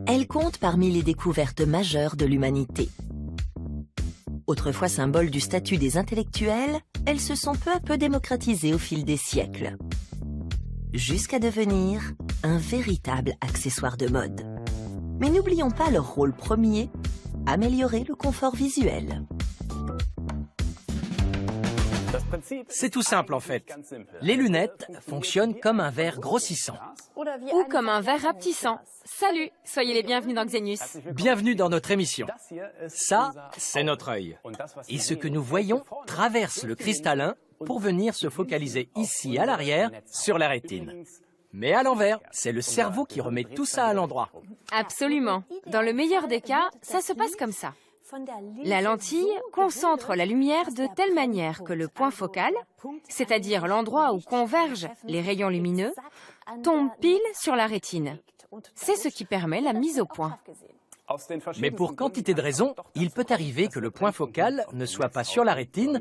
Elle compte parmi les découvertes majeures de l'humanité. Autrefois symbole du statut des intellectuels, elles se sont peu à peu démocratisées au fil des siècles, jusqu'à devenir un véritable accessoire de mode. Mais n'oublions pas leur rôle premier, améliorer le confort visuel. C'est tout simple en fait. Les lunettes fonctionnent comme un verre grossissant. Ou comme un verre rapetissant. Salut, soyez les bienvenus dans Xenius. Bienvenue dans notre émission. Ça, c'est notre œil. Et ce que nous voyons traverse le cristallin pour venir se focaliser ici à l'arrière sur la rétine. Mais à l'envers, c'est le cerveau qui remet tout ça à l'endroit. Absolument. Dans le meilleur des cas, ça se passe comme ça. La lentille concentre la lumière de telle manière que le point focal, c'est-à-dire l'endroit où convergent les rayons lumineux, tombe pile sur la rétine. C'est ce qui permet la mise au point. Mais pour quantité de raisons, il peut arriver que le point focal ne soit pas sur la rétine,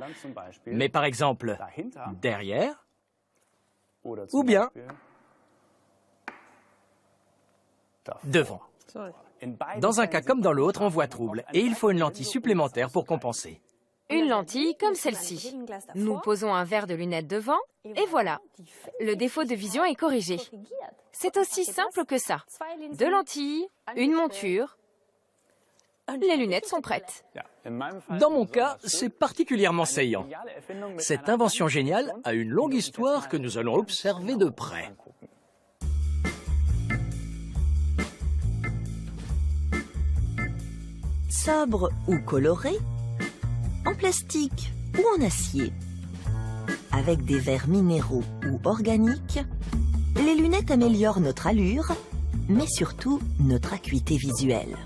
mais par exemple derrière, ou bien devant. Dans un cas comme dans l'autre, on voit trouble et il faut une lentille supplémentaire pour compenser. Une lentille comme celle-ci. Nous posons un verre de lunettes devant et voilà. Le défaut de vision est corrigé. C'est aussi simple que ça. 2 lentilles, une monture. Les lunettes sont prêtes. Dans mon cas, c'est particulièrement saillant. Cette invention géniale a une longue histoire que nous allons observer de près. Sobre ou coloré, en plastique ou en acier, avec des verres minéraux ou organiques, les lunettes améliorent notre allure, mais surtout notre acuité visuelle.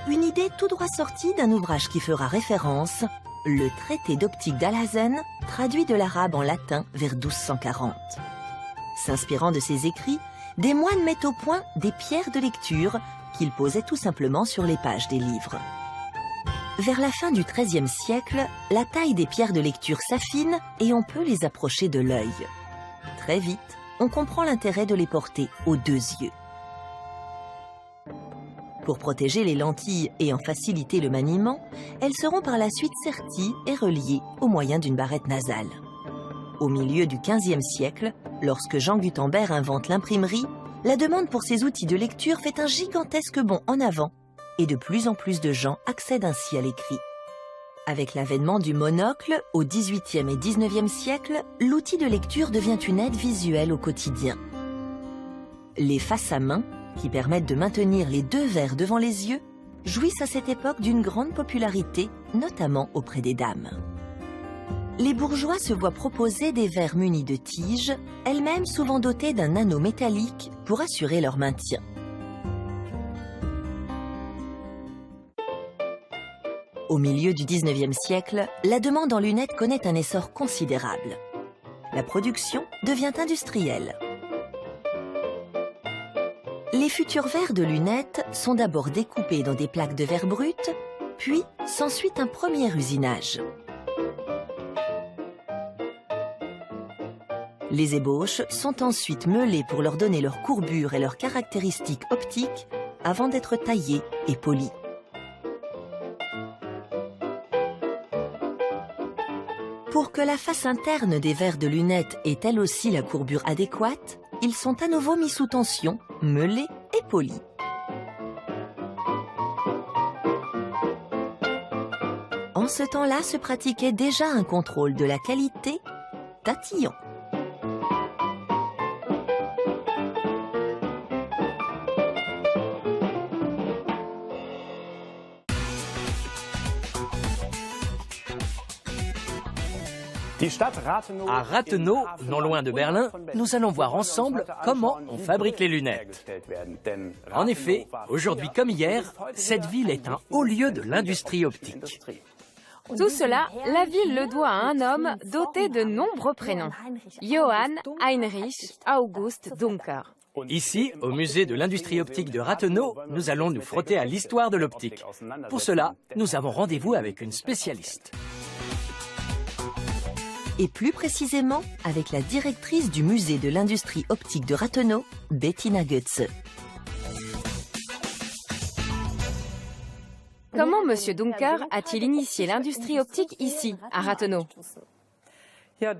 Une idée tout droit sortie d'un ouvrage qui fera référence, le traité d'optique d'Alhazen, traduit de l'arabe en latin vers 1240. S'inspirant de ses écrits, des moines mettent au point des pierres de lecture qu'ils posaient tout simplement sur les pages des livres. Vers la fin du XIIIe siècle, la taille des pierres de lecture s'affine et on peut les approcher de l'œil. Très vite, on comprend l'intérêt de les porter aux 2 yeux. Pour protéger les lentilles et en faciliter le maniement, elles seront par la suite serties et reliées au moyen d'une barrette nasale. Au milieu du XVe siècle, lorsque Jean Gutenberg invente l'imprimerie, la demande pour ces outils de lecture fait un gigantesque bond en avant et de plus en plus de gens accèdent ainsi à l'écrit. Avec l'avènement du monocle au XVIIIe et XIXe siècle, l'outil de lecture devient une aide visuelle au quotidien. Les face à main, qui permettent de maintenir les 2 verres devant les yeux, jouissent à cette époque d'une grande popularité, notamment auprès des dames. Les bourgeois se voient proposer des verres munis de tiges, elles-mêmes souvent dotées d'un anneau métallique pour assurer leur maintien. Au milieu du XIXe siècle, la demande en lunettes connaît un essor considérable. La production devient industrielle. Les futurs verres de lunettes sont d'abord découpés dans des plaques de verre brut, puis s'ensuit un premier usinage. Les ébauches sont ensuite meulées pour leur donner leur courbure et leurs caractéristiques optiques avant d'être taillées et polies. Pour que la face interne des verres de lunettes ait elle aussi la courbure adéquate, ils sont à nouveau mis sous tension, meulés et polis. En ce temps-là se pratiquait déjà un contrôle de la qualité tatillon. À Rathenow, non loin de Berlin, nous allons voir ensemble comment on fabrique les lunettes. En effet, aujourd'hui comme hier, cette ville est un haut lieu de l'industrie optique. Tout cela, la ville le doit à un homme doté de nombreux prénoms. Johann Heinrich August Duncker. Ici, au musée de l'industrie optique de Rathenow, nous allons nous frotter à l'histoire de l'optique. Pour cela, nous avons rendez-vous avec une spécialiste. Et plus précisément avec la directrice du musée de l'industrie optique de Rathenow, Bettina Goetze. Comment M. Duncker a-t-il initié l'industrie optique ici, à Rathenow?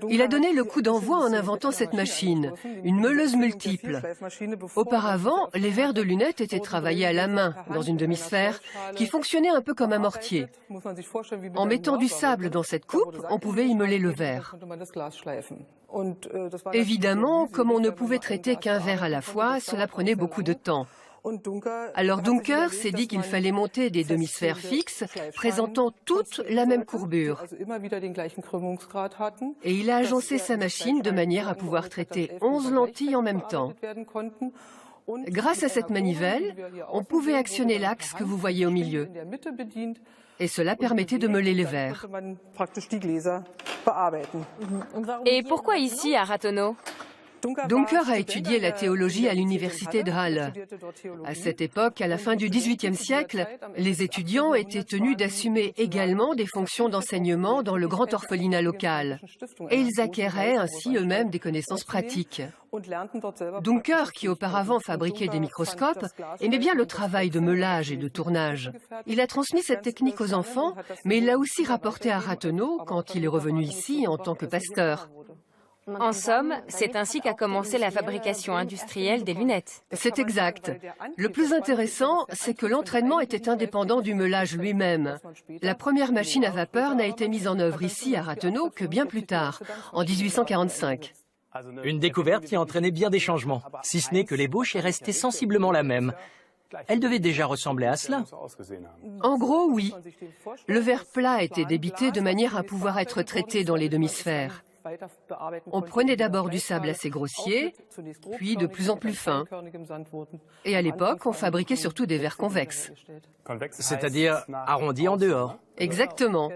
Il a donné le coup d'envoi en inventant cette machine, une meuleuse multiple. Auparavant, les verres de lunettes étaient travaillés à la main, dans une demi-sphère, qui fonctionnait un peu comme un mortier. En mettant du sable dans cette coupe, on pouvait y meuler le verre. Évidemment, comme on ne pouvait traiter qu'un verre à la fois, cela prenait beaucoup de temps. Alors Duncker s'est dit qu'il fallait monter des demi-sphères fixes présentant toutes la même courbure. Et il a agencé sa machine de manière à pouvoir traiter 11 lentilles en même temps. Grâce à cette manivelle, on pouvait actionner l'axe que vous voyez au milieu. Et cela permettait de meuler les verres. Et pourquoi ici, à Rathenow? Duncker a étudié la théologie à l'université de Halle. À cette époque, à la fin du XVIIIe siècle, les étudiants étaient tenus d'assumer également des fonctions d'enseignement dans le grand orphelinat local. Et ils acquéraient ainsi eux-mêmes des connaissances pratiques. Duncker, qui auparavant fabriquait des microscopes, aimait bien le travail de meulage et de tournage. Il a transmis cette technique aux enfants, mais il l'a aussi rapportée à Rathenow quand il est revenu ici en tant que pasteur. En somme, c'est ainsi qu'a commencé la fabrication industrielle des lunettes. C'est exact. Le plus intéressant, c'est que l'entraînement était indépendant du meulage lui-même. La première machine à vapeur n'a été mise en œuvre ici à Rathenow que bien plus tard, en 1845. Une découverte qui a entraîné bien des changements, si ce n'est que l'ébauche est restée sensiblement la même. Elle devait déjà ressembler à cela. En gros, oui. Le verre plat était débité de manière à pouvoir être traité dans les demi-sphères. On prenait d'abord du sable assez grossier, puis de plus en plus fin. Et à l'époque, on fabriquait surtout des verres convexes. C'est-à-dire arrondis en dehors. Exactement.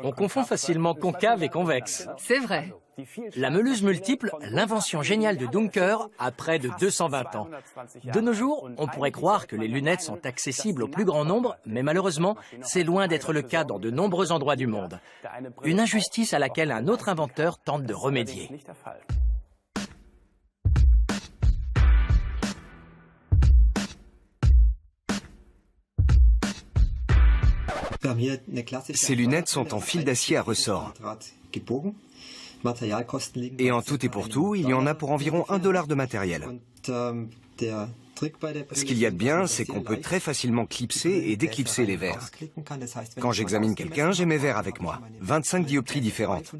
On confond facilement concave et convexe. C'est vrai. La meuleuse multiple, l'invention géniale de Duncker, a près de 220 ans. De nos jours, on pourrait croire que les lunettes sont accessibles au plus grand nombre, mais malheureusement, c'est loin d'être le cas dans de nombreux endroits du monde. Une injustice à laquelle un autre inventeur tente de remédier. Ces lunettes sont en fil d'acier à ressort. Et en tout et pour tout, il y en a pour environ $1 de matériel. Ce qu'il y a de bien, c'est qu'on peut très facilement clipser et déclipser les verres. Quand j'examine quelqu'un, j'ai mes verres avec moi, 25 dioptries différentes.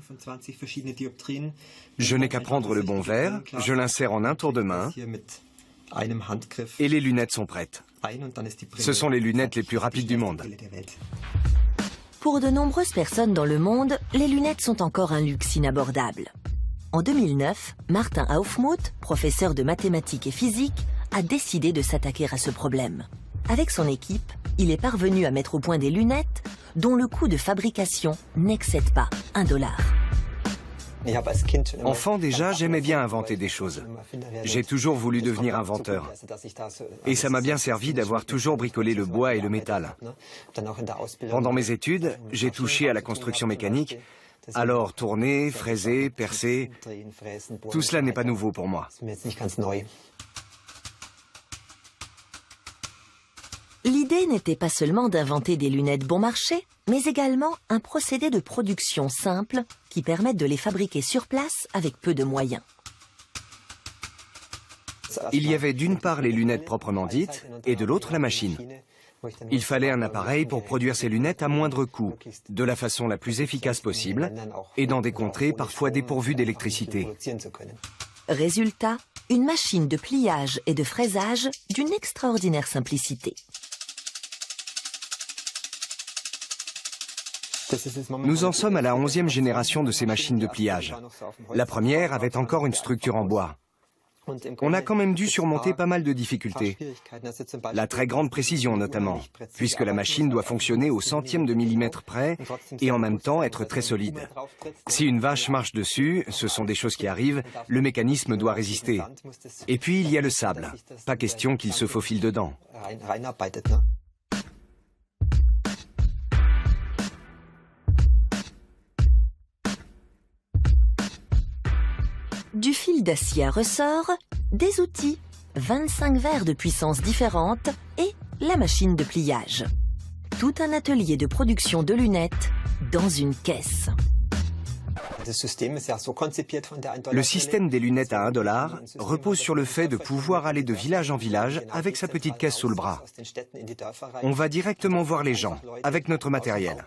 Je n'ai qu'à prendre le bon verre, je l'insère en un tour de main, et les lunettes sont prêtes. Ce sont les lunettes les plus rapides du monde. Pour de nombreuses personnes dans le monde, les lunettes sont encore un luxe inabordable. En 2009, Martin Aufmuth, professeur de mathématiques et physique, a décidé de s'attaquer à ce problème. Avec son équipe, il est parvenu à mettre au point des lunettes dont le coût de fabrication n'excède pas $1. Enfant déjà, j'aimais bien inventer des choses. J'ai toujours voulu devenir inventeur. Et ça m'a bien servi d'avoir toujours bricolé le bois et le métal. Pendant mes études, j'ai touché à la construction mécanique. Alors tourner, fraiser, percer, tout cela n'est pas nouveau pour moi. L'idée n'était pas seulement d'inventer des lunettes bon marché, mais également un procédé de production simple qui permette de les fabriquer sur place avec peu de moyens. Il y avait d'une part les lunettes proprement dites et de l'autre la machine. Il fallait un appareil pour produire ces lunettes à moindre coût, de la façon la plus efficace possible et dans des contrées parfois dépourvues d'électricité. Résultat, une machine de pliage et de fraisage d'une extraordinaire simplicité. Nous en sommes à la 11e génération de ces machines de pliage. La première avait encore une structure en bois. On a quand même dû surmonter pas mal de difficultés. La très grande précision notamment, puisque la machine doit fonctionner au centième de millimètre près et en même temps être très solide. Si une vache marche dessus, ce sont des choses qui arrivent, le mécanisme doit résister. Et puis il y a le sable. Pas question qu'il se faufile dedans. Du fil d'acier à ressort, des outils, 25 verres de puissance différentes et la machine de pliage. Tout un atelier de production de lunettes dans une caisse. Le système des lunettes à $1 repose sur le fait de pouvoir aller de village en village avec sa petite caisse sous le bras. On va directement voir les gens avec notre matériel.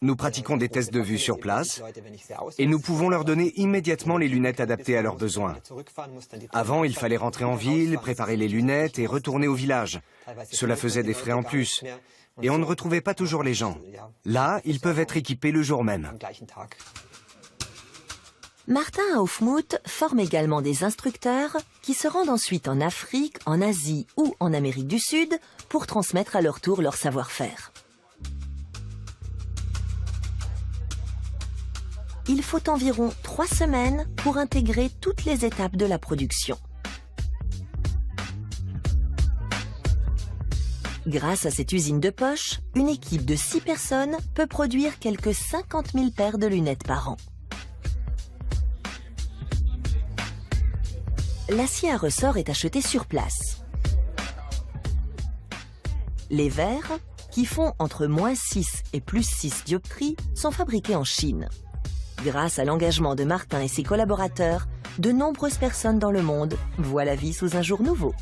Nous pratiquons des tests de vue sur place et nous pouvons leur donner immédiatement les lunettes adaptées à leurs besoins. Avant, il fallait rentrer en ville, préparer les lunettes et retourner au village. Cela faisait des frais en plus. Et on ne retrouvait pas toujours les gens. Là, ils peuvent être équipés le jour même. Martin Aufmuth forme également des instructeurs qui se rendent ensuite en Afrique, en Asie ou en Amérique du Sud pour transmettre à leur tour leur savoir-faire. Il faut environ 3 semaines pour intégrer toutes les étapes de la production. Grâce à cette usine de poche, une équipe de 6 personnes peut produire quelques 50 000 paires de lunettes par an. L'acier à ressort est acheté sur place. Les verres, qui font entre -6 et +6 dioptries, sont fabriqués en Chine. Grâce à l'engagement de Martin et ses collaborateurs, de nombreuses personnes dans le monde voient la vie sous un jour nouveau.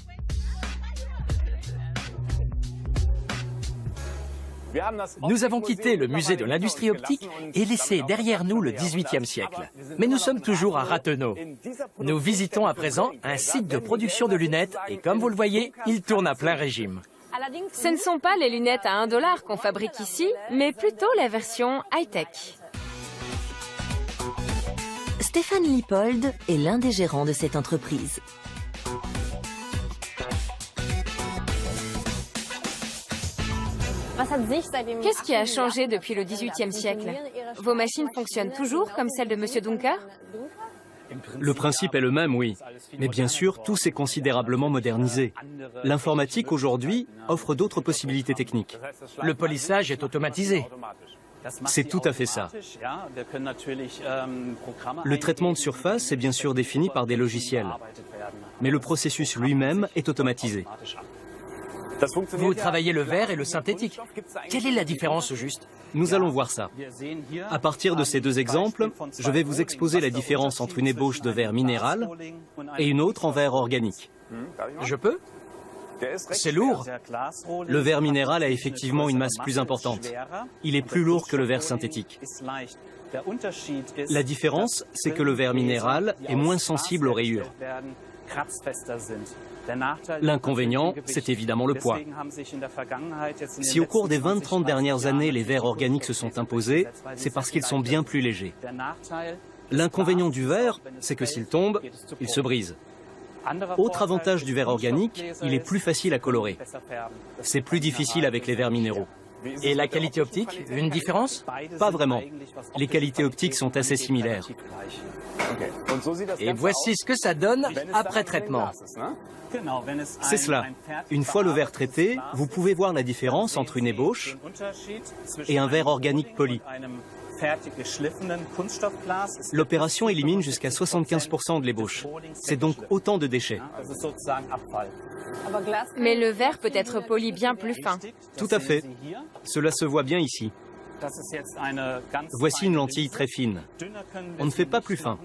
Nous avons quitté le musée de l'industrie optique et laissé derrière nous le XVIIIe siècle. Mais nous sommes toujours à Rathenow. Nous visitons à présent un site de production de lunettes et comme vous le voyez, il tourne à plein régime. Ce ne sont pas les lunettes à $1 qu'on fabrique ici, mais plutôt la version high-tech. Stéphane Lippold est l'un des gérants de cette entreprise. Qu'est-ce qui a changé depuis le XVIIIe siècle? Vos machines fonctionnent toujours comme celles de Monsieur Duncker? Le principe est le même, oui. Mais bien sûr, tout s'est considérablement modernisé. L'informatique, aujourd'hui, offre d'autres possibilités techniques. Le polissage est automatisé. C'est tout à fait ça. Le traitement de surface est bien sûr défini par des logiciels. Mais le processus lui-même est automatisé. Vous travaillez le verre et le synthétique. Quelle est la différence au juste? Nous allons voir ça. À partir de ces deux exemples, je vais vous exposer la différence entre une ébauche de verre minéral et une autre en verre organique. Je peux? C'est lourd. Le verre minéral a effectivement une masse plus importante. Il est plus lourd que le verre synthétique. La différence, c'est que le verre minéral est moins sensible aux rayures. L'inconvénient, c'est évidemment le poids. Si au cours des 20-30 dernières années, les verres organiques se sont imposés, c'est parce qu'ils sont bien plus légers. L'inconvénient du verre, c'est que s'il tombe, il se brise. Autre avantage du verre organique, il est plus facile à colorer. C'est plus difficile avec les verres minéraux. Et la qualité optique, une différence? Pas vraiment. Les qualités optiques sont assez similaires. Et voici ce que ça donne après traitement. C'est cela. Une fois le verre traité, vous pouvez voir la différence entre une ébauche et un verre organique poli. L'opération élimine jusqu'à 75% de l'ébauche. C'est donc autant de déchets. Mais le verre peut être poli bien plus fin. Tout à fait. Cela se voit bien ici. Voici une lentille très fine. On ne fait pas plus fin.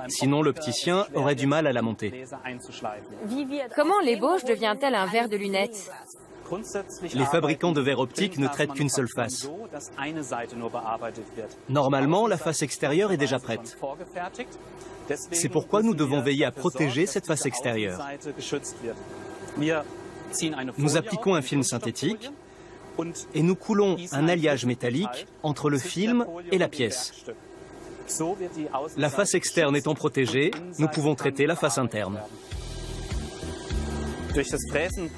Sinon, l'opticien aurait du mal à la monter. Comment l'ébauche devient-elle un verre de lunettes? Les fabricants de verres optiques ne traitent qu'une seule face. Normalement, la face extérieure est déjà prête. C'est pourquoi nous devons veiller à protéger cette face extérieure. Nous appliquons un film synthétique et nous coulons un alliage métallique entre le film et la pièce. La face externe étant protégée, nous pouvons traiter la face interne.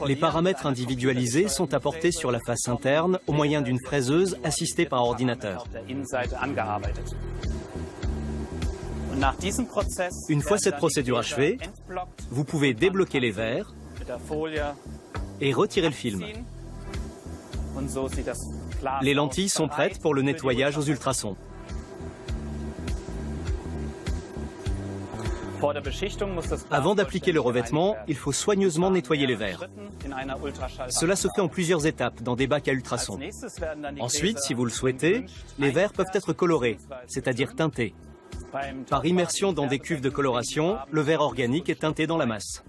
Les paramètres individualisés sont apportés sur la face interne au moyen d'une fraiseuse assistée par ordinateur. Une fois cette procédure achevée, vous pouvez débloquer les verres et retirer le film. Les lentilles sont prêtes pour le nettoyage aux ultrasons. Avant d'appliquer le revêtement, il faut soigneusement nettoyer les verres. Cela se fait en plusieurs étapes dans des bacs à ultrasons. Ensuite, si vous le souhaitez, les verres peuvent être colorés, c'est-à-dire teintés. Par immersion dans des cuves de coloration, le verre organique est teinté dans la masse.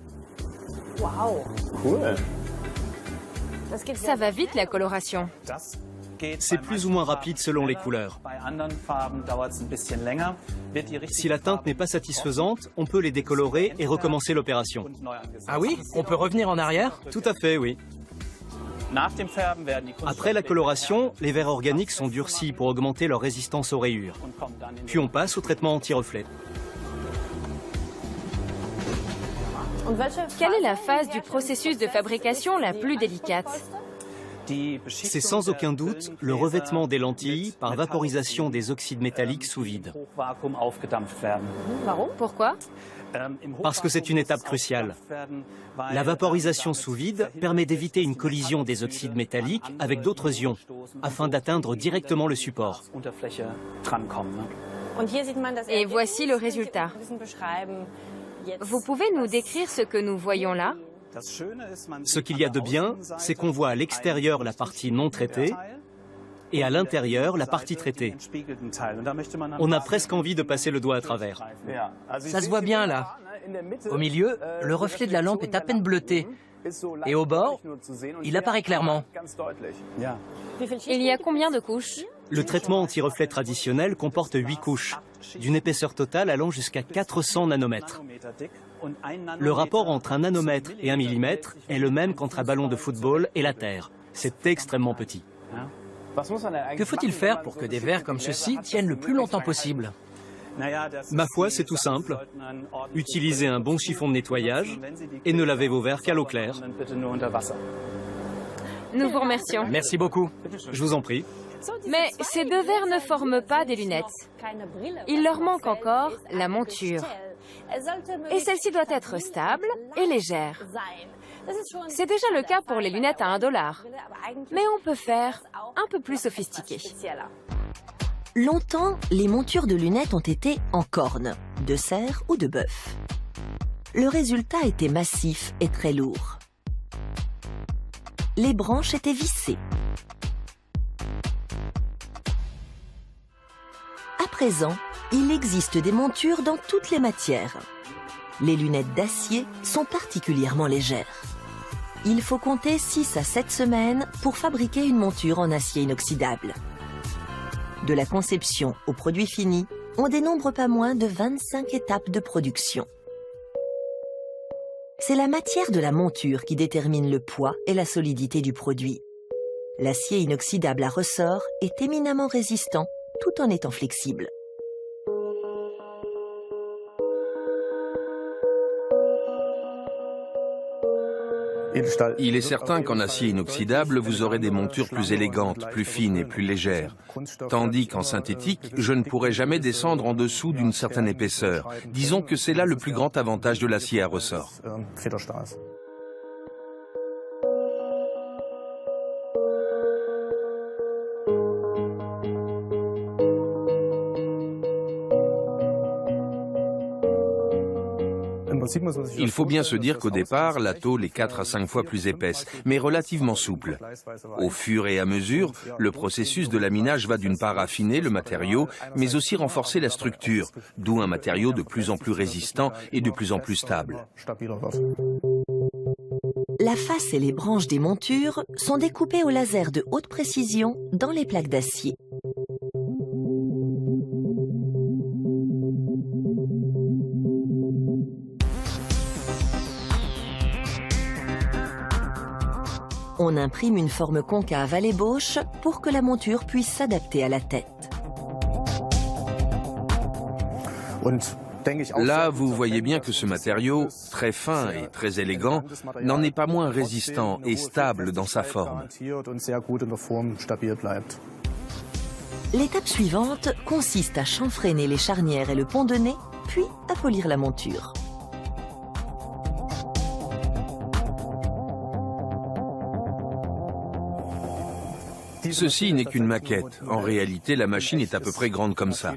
Ça va vite, la coloration. C'est plus ou moins rapide selon les couleurs. Si la teinte n'est pas satisfaisante, on peut les décolorer et recommencer l'opération. Ah oui? On peut revenir en arrière? Tout à fait, oui. Après la coloration, les verres organiques sont durcis pour augmenter leur résistance aux rayures. Puis on passe au traitement anti-reflet. Quelle est la phase du processus de fabrication la plus délicate? C'est sans aucun doute le revêtement des lentilles par vaporisation des oxydes métalliques sous vide. Pourquoi? Parce que c'est une étape cruciale. La vaporisation sous vide permet d'éviter une collision des oxydes métalliques avec d'autres ions, afin d'atteindre directement le support. Et voici le résultat. Vous pouvez nous décrire ce que nous voyons là? Ce qu'il y a de bien, c'est qu'on voit à l'extérieur la partie non traitée et à l'intérieur la partie traitée. On a presque envie de passer le doigt à travers. Ça se voit bien là. Au milieu, le reflet de la lampe est à peine bleuté. Et au bord, il apparaît clairement. Il y a combien de couches? Le traitement anti-reflet traditionnel comporte 8 couches, d'une épaisseur totale allant jusqu'à 400 nanomètres. Le rapport entre 1 nanomètre et 1 millimètre est le même qu'entre un ballon de football et la Terre. C'est extrêmement petit. Que faut-il faire pour que des verres comme ceux-ci tiennent le plus longtemps possible? Ma foi, c'est tout simple. Utilisez un bon chiffon de nettoyage et ne lavez vos verres qu'à l'eau claire. Nous vous remercions. Merci beaucoup. Je vous en prie. Mais ces deux verres ne forment pas des lunettes. Il leur manque encore la monture. Et celle-ci doit être stable et légère. C'est déjà le cas pour les lunettes à $1. Mais on peut faire un peu plus sophistiqué. Longtemps, les montures de lunettes ont été en corne, de cerf ou de bœuf. Le résultat était massif et très lourd. Les branches étaient vissées. À présent, il existe des montures dans toutes les matières. Les lunettes d'acier sont particulièrement légères. Il faut compter 6 à 7 semaines pour fabriquer une monture en acier inoxydable. De la conception au produit fini, on dénombre pas moins de 25 étapes de production. C'est la matière de la monture qui détermine le poids et la solidité du produit. L'acier inoxydable à ressort est éminemment résistant tout en étant flexible. Il est certain qu'en acier inoxydable, vous aurez des montures plus élégantes, plus fines et plus légères. Tandis qu'en synthétique, je ne pourrai jamais descendre en dessous d'une certaine épaisseur. Disons que c'est là le plus grand avantage de l'acier à ressort. Il faut bien se dire qu'au départ, la tôle est 4 à 5 fois plus épaisse, mais relativement souple. Au fur et à mesure, le processus de laminage va d'une part affiner le matériau, mais aussi renforcer la structure, d'où un matériau de plus en plus résistant et de plus en plus stable. La face et les branches des montures sont découpées au laser de haute précision dans les plaques d'acier. On imprime une forme concave à l'ébauche pour que la monture puisse s'adapter à la tête. Là, vous voyez bien que ce matériau, très fin et très élégant, n'en est pas moins résistant et stable dans sa forme. L'étape suivante consiste à chanfreiner les charnières et le pont de nez, puis à polir la monture. Ceci n'est qu'une maquette. En réalité, la machine est à peu près grande comme ça.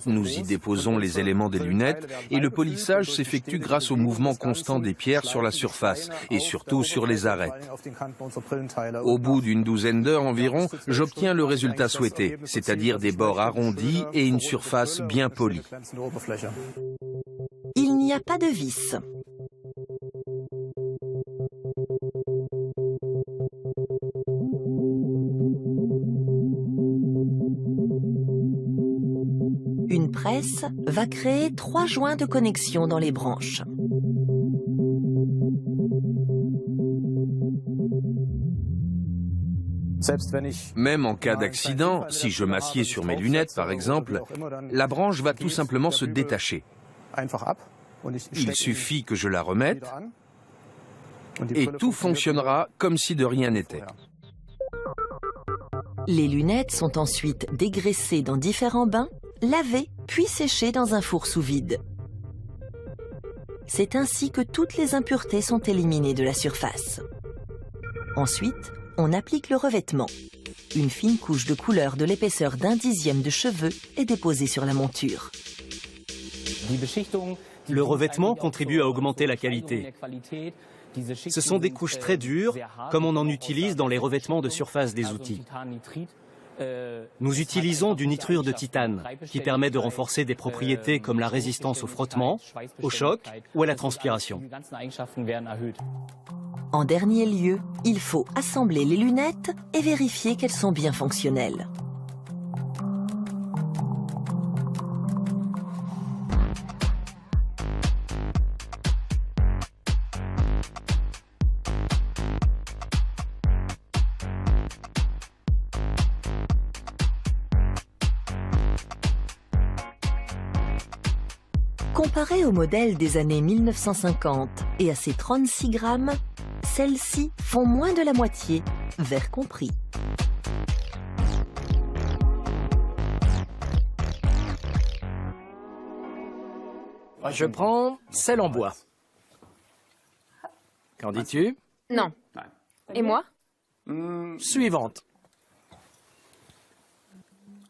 Nous y déposons les éléments des lunettes et le polissage s'effectue grâce au mouvement constant des pierres sur la surface et surtout sur les arêtes. Au bout d'une douzaine d'heures environ, j'obtiens le résultat souhaité, c'est-à-dire des bords arrondis et une surface bien polie. Il n'y a pas de vis. Une presse va créer 3 joints de connexion dans les branches. Même en cas d'accident, si je m'assieds sur mes lunettes par exemple, la branche va tout simplement se détacher. Il suffit que je la remette et tout fonctionnera comme si de rien n'était. Les lunettes sont ensuite dégraissées dans différents bains, lavées puis séchées dans un four sous vide. C'est ainsi que toutes les impuretés sont éliminées de la surface. Ensuite, on applique le revêtement. Une fine couche de couleur de l'épaisseur d'1/10 de cheveux est déposée sur la monture. Le revêtement contribue à augmenter la qualité. Ce sont des couches très dures, comme on en utilise dans les revêtements de surface des outils. Nous utilisons du nitrure de titane, qui permet de renforcer des propriétés comme la résistance au frottement, au choc ou à la transpiration. En dernier lieu, il faut assembler les lunettes et vérifier qu'elles sont bien fonctionnelles. Comparée au modèle des années 1950 et à ses 36 grammes, celles-ci font moins de la moitié, verre compris. Je prends celle en bois. Qu'en dis-tu? Non. Et moi? Suivante.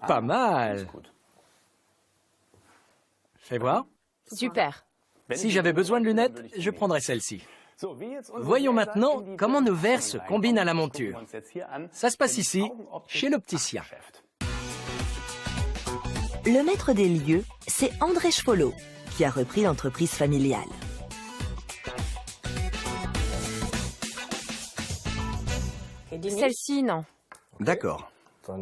Pas mal. Fais voir. Super. Si j'avais besoin de lunettes, je prendrais celle-ci. Voyons maintenant comment nos verres se combinent à la monture. Ça se passe ici, chez l'opticien. Le maître des lieux, c'est André Chefolot, qui a repris l'entreprise familiale. Celle-ci, non. D'accord.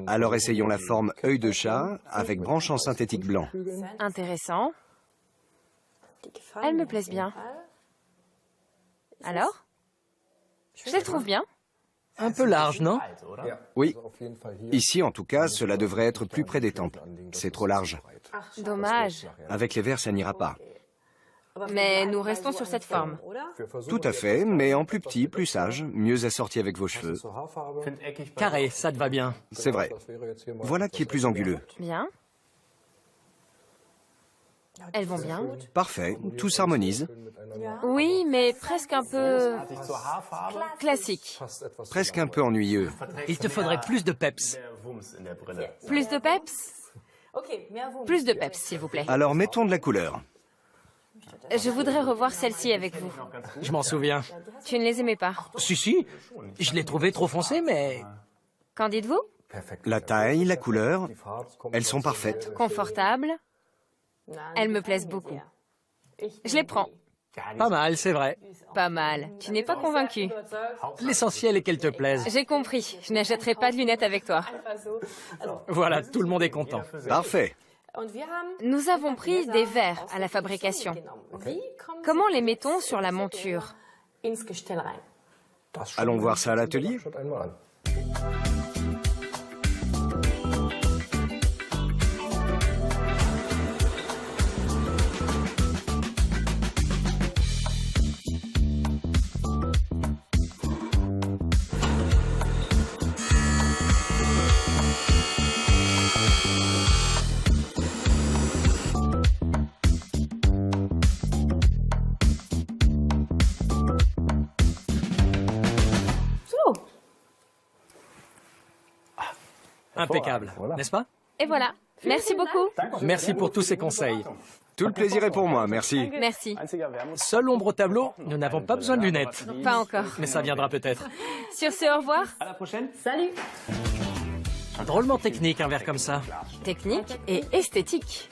Alors essayons la forme œil de chat avec branche en synthétique blanc. Intéressant. Elles me plaisent bien. Alors? Je les trouve bien. Un peu large, non? Oui. Ici, en tout cas, cela devrait être plus près des tempes. C'est trop large. Dommage. Avec les verres, ça n'ira pas. Mais nous restons sur cette forme. Tout à fait, mais en plus petit, plus sage, mieux assorti avec vos cheveux. Carré, ça te va bien. C'est vrai. Voilà qui est plus anguleux. Bien. Elles vont bien. Parfait, tout s'harmonise. Oui, mais presque un peu classique. Presque un peu ennuyeux. Il te faudrait plus de peps. Plus de peps? Plus de peps, s'il vous plaît. Alors mettons de la couleur. Je voudrais revoir celle-ci avec vous. Je m'en souviens. Tu ne les aimais pas? Si, je l'ai trouvé trop foncé, mais... Qu'en dites-vous? La taille, la couleur, elles sont parfaites. Confortable. Elles me plaisent beaucoup. Je les prends. Pas mal, c'est vrai. Pas mal. Tu n'es pas convaincu? L'essentiel est qu'elles te plaisent. J'ai compris. Je n'achèterai pas de lunettes avec toi. Voilà, tout le monde est content. Parfait. Nous avons pris des verres à la fabrication. Comment les mettons sur la monture? Allons voir ça à l'atelier. Impeccable, n'est-ce pas? Et voilà. Merci beaucoup. Merci pour tous ces conseils. Tout le plaisir est pour moi, merci. Merci. Seule ombre au tableau, nous n'avons pas besoin de lunettes. Pas encore. Mais ça viendra peut-être. Sur ce, au revoir. Salut. Drôlement technique, un verre comme ça. Technique et esthétique.